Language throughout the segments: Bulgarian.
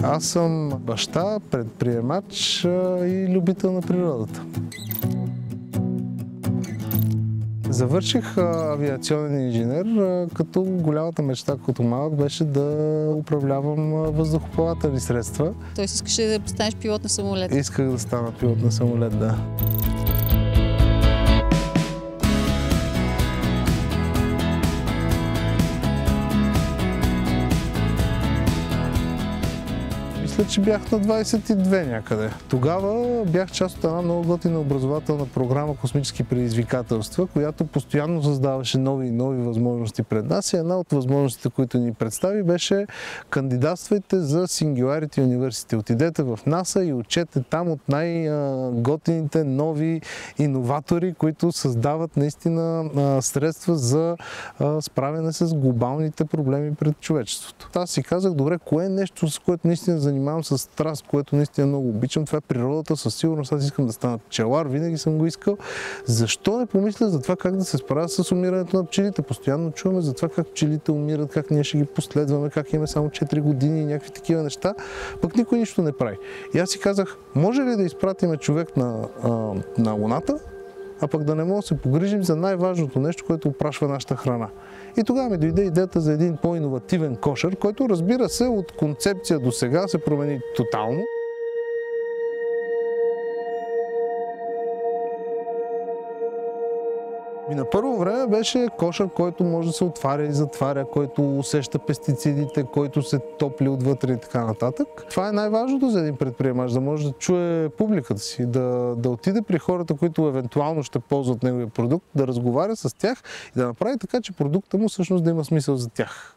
Аз съм баща, предприемач и любител на природата. Завърших авиационен инженер, като голямата мечта като малък беше да управлявам въздухоплавателни средства. Тоест искаше да станеш пилот на самолет? Исках да стана пилот на самолет, да. Мисля, че бях на 22 някъде. Тогава бях част от една много готина образователна програма "Космически предизвикателства", която постоянно създаваше нови и нови възможности пред нас. И една от възможностите, които ни представи, беше: кандидатствайте за Singularity University. Отидете в НАСА и учете там от най-готините нови иноватори, които създават наистина средства за справяне с глобалните проблеми пред човечеството. Аз си казах: добре, кое е нещо, с което наистина занимавам с страст, което наистина много обичам? Това е природата, със сигурност аз искам да стана пчелар, винаги съм го искал. Защо не помисля за това как да се справя с умирането на пчелите? Постоянно чуваме за това как пчелите умират, как ние ще ги последваме, как имаме само 4 години и някакви такива неща, пък никой нищо не прави. И аз си казах: може ли да изпратиме човек на Луната, а пък да не можем да се погрижим за най-важното нещо, което опрашва нашата храна? И тогава ми дойде идеята за един по-иновативен кошер, който, разбира се, от концепция до сега се промени тотално. И на първо време беше кошер, който може да се отваря и затваря, който усеща пестицидите, който се топли отвътре и така нататък. Това е най-важното за един предприемач, да може да чуе публиката си, да отиде при хората, които евентуално ще ползват неговия продукт, да разговаря с тях и да направи така, че продукта му всъщност да има смисъл за тях.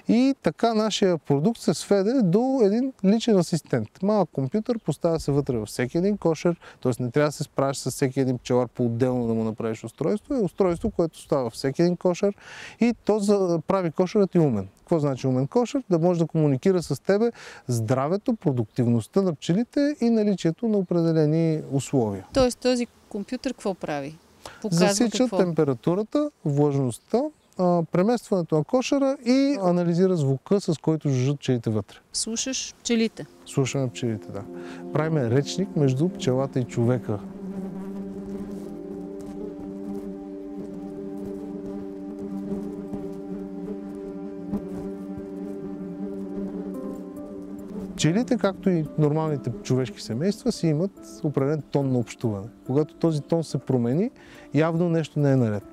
И така нашия продукт се сведе до един личен асистент. Малък компютър, поставя се вътре във всеки един кошер, т.е. не трябва да се справиш с всеки един пчелар по-отделно да му направиш устройство. Е устройство, което става във всеки един кошер и то прави кошерът и умен. Какво значи умен кошер? Да може да комуникира с тебе здравето, продуктивността на пчелите и наличието на определени условия. Тоест този компютър какво прави? Показва засича температурата, влажността, преместването на кошера и анализира звука, с който жужжат пчелите вътре. Слушаш пчелите? Слушаме пчелите, да. Правиме речник между пчелата и човека. Пчелите, както и нормалните човешки семейства, си имат определен тон на общуване. Когато този тон се промени, явно нещо не е наред.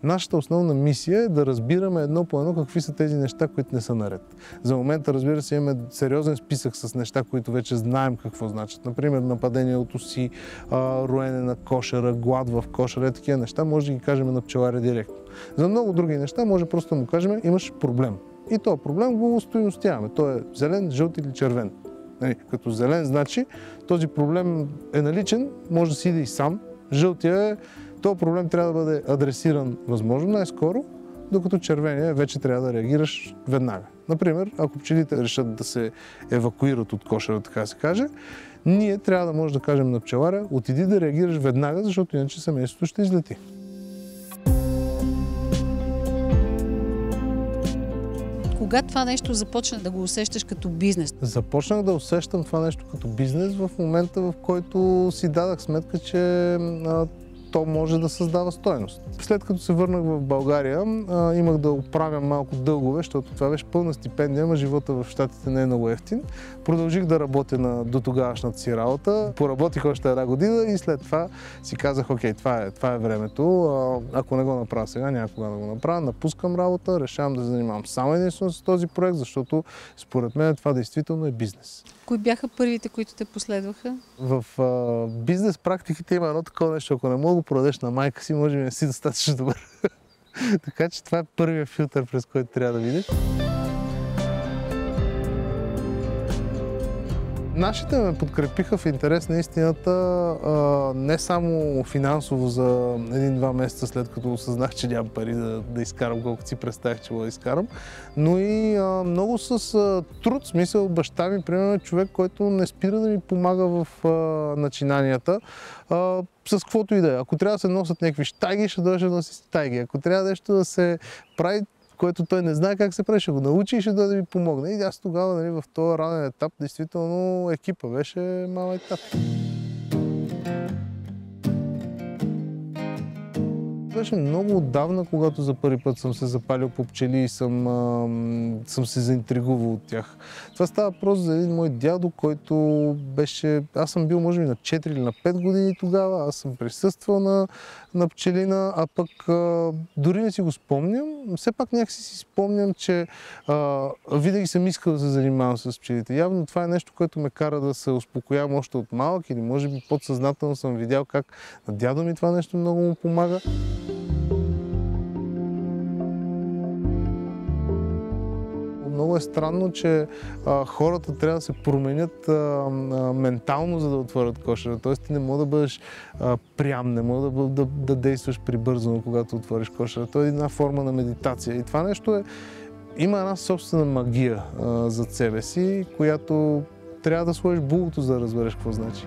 Нашата основна мисия е да разбираме едно по едно какви са тези неща, които не са наред. За момента, разбира се, имаме сериозен списък с неща, които вече знаем какво значат. Например, нападение от оси, роене на кошера, глад в кошера, такива неща може да ги кажем на пчеларя директно. За много други неща може просто да му кажем: имаш проблем. И този проблем го остойностяваме. Той е зелен, жълт или червен. Като зелен значи този проблем е наличен, може да си иде и сам. Жълтия е: този проблем трябва да бъде адресиран възможно най-скоро, докато червения вече трябва да реагираш веднага. Например, ако пчелите решат да се евакуират от кошера, така се каже, ние трябва да може да кажем на пчеларя: отиди да реагираш веднага, защото иначе семейството ще излети. Кога това нещо започна да го усещаш като бизнес? Започнах да усещам това нещо като бизнес в момента, в който си дадах сметка, че то може да създава стойност. След като се върнах в България, имах да оправям малко дългове, защото това беше пълна стипендия, но живота в Щатите не е много евтин. Продължих да работя до тогавашната си работа. Поработих още една година и след това си казах: окей, това е времето. Ако не го направя сега, някога да го направя. Напускам работа, решавам да се занимавам само единствено с този проект, защото според мен това действително е бизнес. Кои бяха първите, които те последваха? В бизнес практиките има едно такова нещо: ако не мога да го продадеш на майка си, може би не си достатъчно добър. Така че това е първият филтър, през който трябва да видиш. Нашите ме подкрепиха в интерес на истината не само финансово за 1-2 месеца след като осъзнах, че нямам пари да изкарам колкото си представях, че мога да изкарам, но и много с труд. Смисъл, баща ми, примерно, е човек, който не спира да ми помага в начинанията. С каквото и да е. Ако трябва да се носят някакви щайги, ще дойде да носи стайги. Ако трябва нещо да се прави, което той не знае как се прави, ще го научи и ще да ми помогне. И аз тогава, нали, в този ранен етап, действително екипа беше малък етап. Беше много отдавна, когато за първи път съм се запалил по пчели и съм се заинтригувал от тях. Това става просто за един мой дядо, който беше... Аз съм бил може би на 4 или на 5 години тогава, аз съм присъствал на пчелина, а пък дори не си го спомням. Все пак някакси си спомням, че винаги съм искал да се занимавам с пчелите. Явно това е нещо, което ме кара да се успокоявам още от малък или може би подсъзнателно съм видял как на дядо ми това нещо много му помага. Много е странно, че хората трябва да се променят ментално, за да отворят кошера. Тоест ти не може да бъдеш прям, не може да действаш прибързано, когато отвориш кошера. Това е една форма на медитация. И това нещо има една собствена магия зад себе си, която трябва да сложиш булото, за да разбереш какво значи.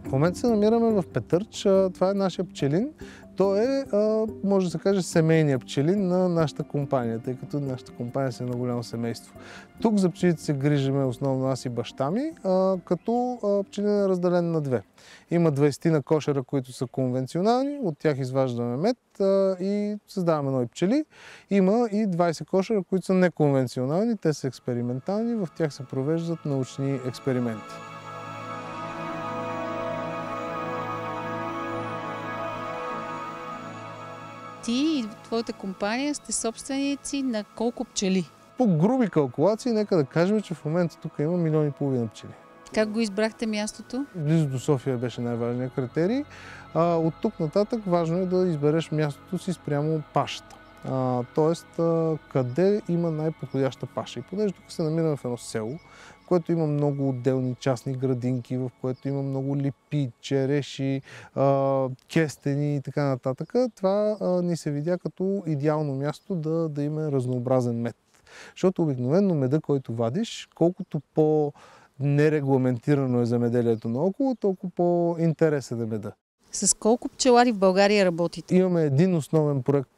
В момента се намираме в Петърч. Това е нашия пчелин. Той е, може да се каже, семейният пчелин на нашата компания, тъй като нашата компания е едно голямо семейство. Тук за пчелите се грижиме основно аз и баща ми, като пчелин е разделен на две. Има 20 на кошера, които са конвенционални, от тях изваждаме мед и създаваме нови пчели. Има и 20 кошера, които са неконвенционални, те са експериментални, в тях се провеждат научни експерименти. Ти и твоята компания сте собственици на колко пчели? По груби калкулации, нека да кажем, че в момента тук има 1,5 милиона пчели. Как го избрахте мястото? Близо до София беше най-важният критерий. От тук нататък важно е да избереш мястото си спрямо пашата. Тоест, къде има най-подходяща паша. И понеже тук се намираме в едно село, в което има много отделни частни градинки, в което има много липи, череши, кестени и така нататък, това ни се видя като идеално място да има разнообразен мед. Защото обикновено меда, който вадиш, колкото по-нерегламентирано е земеделието наоколо, толкова по-интересен е меда. С колко пчелари в България работите? Имаме един основен проект,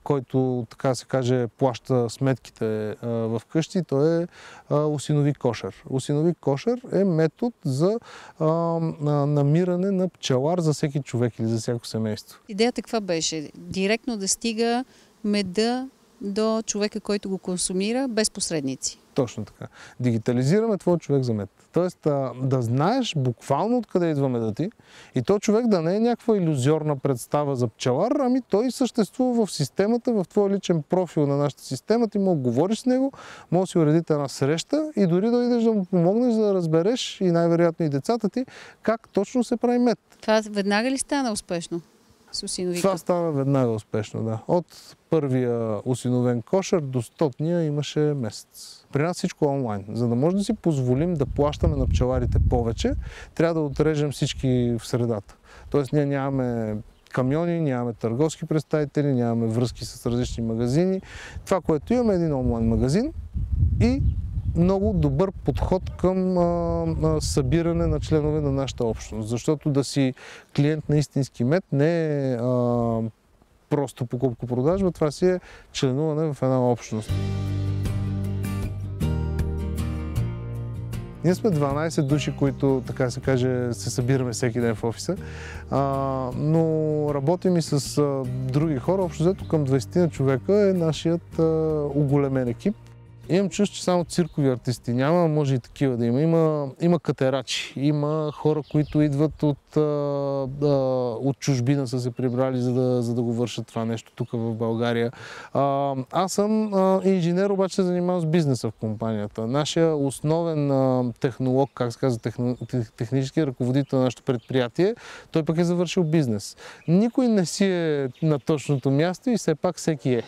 който, така се каже, плаща сметките в къщи. Той е осинови кошер. Осинови кошер е метод за намиране на пчелар за всеки човек или за всяко семейство. Идеята каква беше? Директно да стига меда до човека, който го консумира, без посредници. Точно така. Дигитализираме твой човек за мед. Тоест да знаеш буквално откъде идва меда ти и то човек да не е някаква илюзорна представа за пчелар, ами той съществува в системата, в твой личен профил на нашата система, ти мога да говориш с него, може да си уредите една среща и дори да идеш да му помогнеш, за да разбереш и най-вероятно и децата ти как точно се прави мед. Това веднага ли стана успешно? Това стана веднага успешно, да. От първия осиновен кошер до 100-ния имаше месец. При нас всичко е онлайн. За да може да си позволим да плащаме на пчеларите повече, трябва да отрежем всички в средата. Тоест ние нямаме камиони, нямаме търговски представители, нямаме връзки с различни магазини. Това, което имаме, е един онлайн магазин и много добър подход към събиране на членове на нашата общност. Защото да си клиент на истински мед не е просто покупко-продажба, това си е членуване в една общност. Ние сме 12 души, които, така се каже, се събираме всеки ден в офиса, но работим и с други хора. Общо взето към 20 човека е нашият оголемен екип. Имам чувство, че само циркови артисти няма, може и такива да има. Има катерачи, има хора, които идват от чужбина, са се прибрали, за да го вършат това нещо тук в България. Аз съм инженер, обаче се занимавам с бизнеса в компанията. Нашия основен технолог, как се казва, технически ръководител на нашето предприятие, той пък е завършил бизнес. Никой не си е на точното място и все пак всеки е.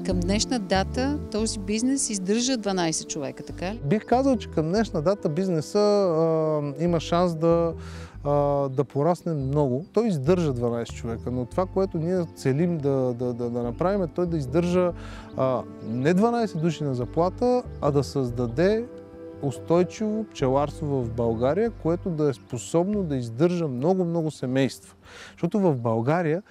Към днешна дата този бизнес издържа 12 човека, така ли? Бих казал, че към днешна дата бизнеса има шанс да порасне много. Той издържа 12 човека, но това, което ние целим да направим, е той да издържа не 12 души на заплата, а да създаде устойчиво пчеларство в България, което да е способно да издържа много семейства. Защото в България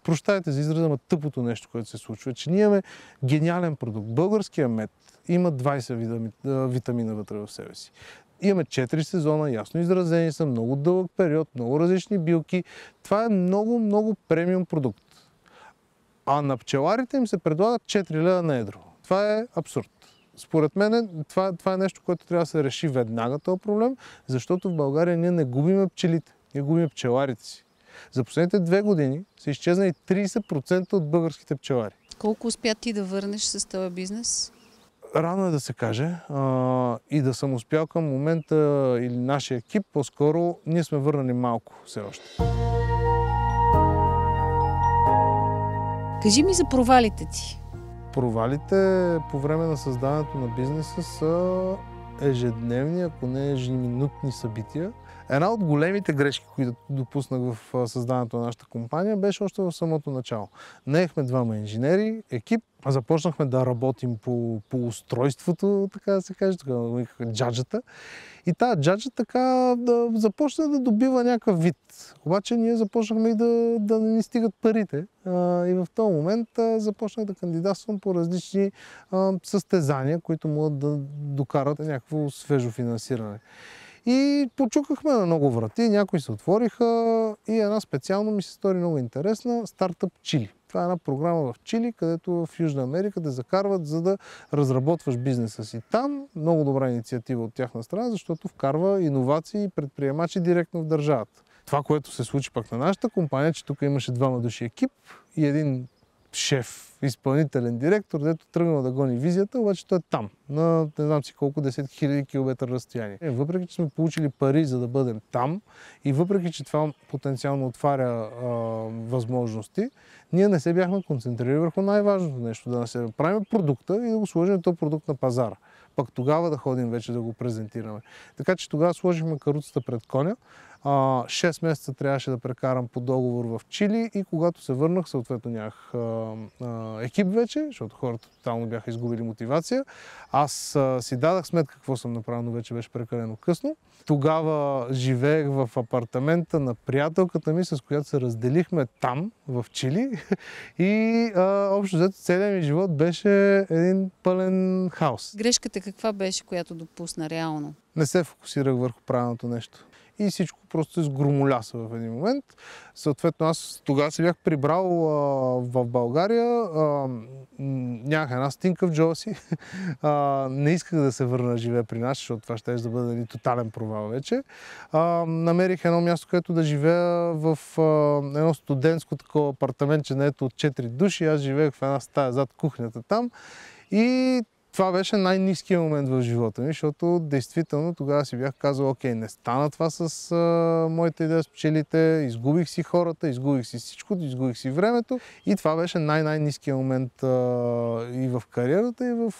прощайте за израза, но тъпото нещо, което се случва, че ние имаме гениален продукт. Българския мед има 20 витамина вътре в себе си. Имаме 4 сезона, ясно изразени са, много дълъг период, много различни билки. Това е много премиум продукт. А на пчеларите им се предлагат 4 лева на едро. Това е абсурд. Според мен това е нещо, което трябва да се реши веднага този проблем, защото в България ние не губиме пчелите, ние губиме пчеларите си. За последните 2 години са изчезнали 30% от българските пчелари. Колко успя ти да върнеш с този бизнес? Рано е да се каже и да съм успял към момента или нашия екип, по-скоро ние сме върнали малко все още. Кажи ми за провалите ти. Провалите по време на създаването на бизнеса са ежедневни, ако не ежеминутни събития. Една от големите грешки, които допуснах в създаването на нашата компания, беше още в самото начало. Наехме 2 инженери, екип, започнахме да работим по устройството, така да се каже, така го викаха джаджата. И тази джаджа така започна да добива някакъв вид. Обаче ние започнахме и да не ни стигат парите. И в този момент започнах да кандидатствам по различни състезания, които могат да докарат някакво свежо финансиране. И почукахме на много врати, някои се отвориха и една специално ми се стори много интересна – Стартъп Чили. Това е една програма в Чили, където в Южна Америка те закарват, за да разработваш бизнеса си там. Много добра инициатива от тяхна страна, защото вкарва иновации и предприемачи директно в държавата. Това, което се случи пак на нашата компания, че тук имаше 2 души екип и един шеф, изпълнителен директор, дето тръгнал да гони визията, обаче той е там, на не знам си колко 10 000 км разстояние. Въпреки, че сме получили пари, за да бъдем там и въпреки, че това потенциално отваря възможности, ние не се бяхме концентрирали върху най-важното нещо, да се правим продукта и да го сложим този продукт на пазара. Пък тогава да ходим вече да го презентираме. Така че тогава сложихме каруцата пред коня. 6 месеца трябваше да прекарам по договор в Чили и когато се върнах, съответно нямах екип вече, защото хората тотално бяха изгубили мотивация. Аз си дадах сметка какво съм направил, но вече беше прекалено късно. Тогава живеех в апартамента на приятелката ми, с която се разделихме там, в Чили. И общо взето целият ми живот беше един пълен хаос. Грешката каква беше, която допусна реално? Не се фокусирах върху правилното нещо. И всичко просто сгромоляса в един момент. Съответно, аз тогава се бях прибрал в България. Нямах една стинка в джоба си. Не исках да се върна да живея при нас, защото това ще да бъде тотален провал вече. Намерих едно място, където да живея в едно студентско такова апартаментче, наето от 4 души. Аз живеех в една стая зад кухнята там. И това беше най-ниският момент в живота ми, защото действително тогава си бях казал, окей, не стана това с моята идея с пчелите, изгубих си хората, изгубих си всичко, изгубих си времето и това беше най-ниският момент и в кариерата, и в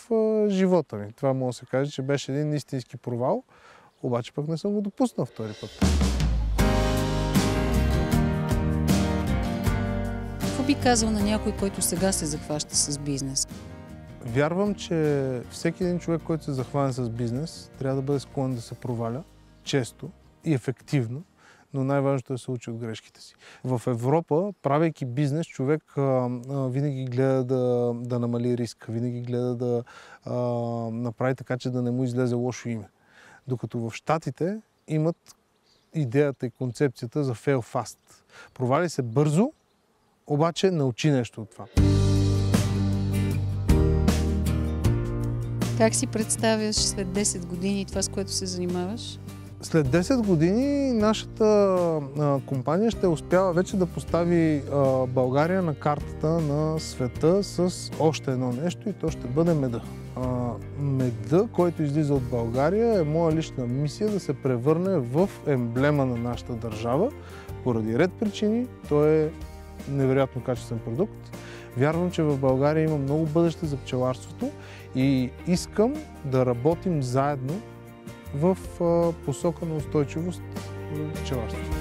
живота ми. Това може да се каже, че беше един истински провал, обаче пък не съм го допуснал втори път. Какво би казал на някой, който сега се захваща с бизнес? Вярвам, че всеки един човек, който се захване с бизнес, трябва да бъде склонен да се проваля често и ефективно, но най-важното е да се учи от грешките си. В Европа, правейки бизнес, човек винаги гледа да намали риска, винаги гледа да направи така, че да не му излезе лошо име. Докато в Щатите имат идеята и концепцията за fail fast. Провали се бързо, обаче научи нещо от това. Как си представяш след 10 години това, с което се занимаваш? След 10 години нашата компания ще успява вече да постави България на картата на света с още едно нещо и то ще бъде меда. Меда, който излиза от България, е моя лична мисия да се превърне в емблема на нашата държава. Поради ред причини, той е невероятно качествен продукт. Вярвам, че в България има много бъдеще за пчеларството и искам да работим заедно в посока на устойчивост в пчеларството.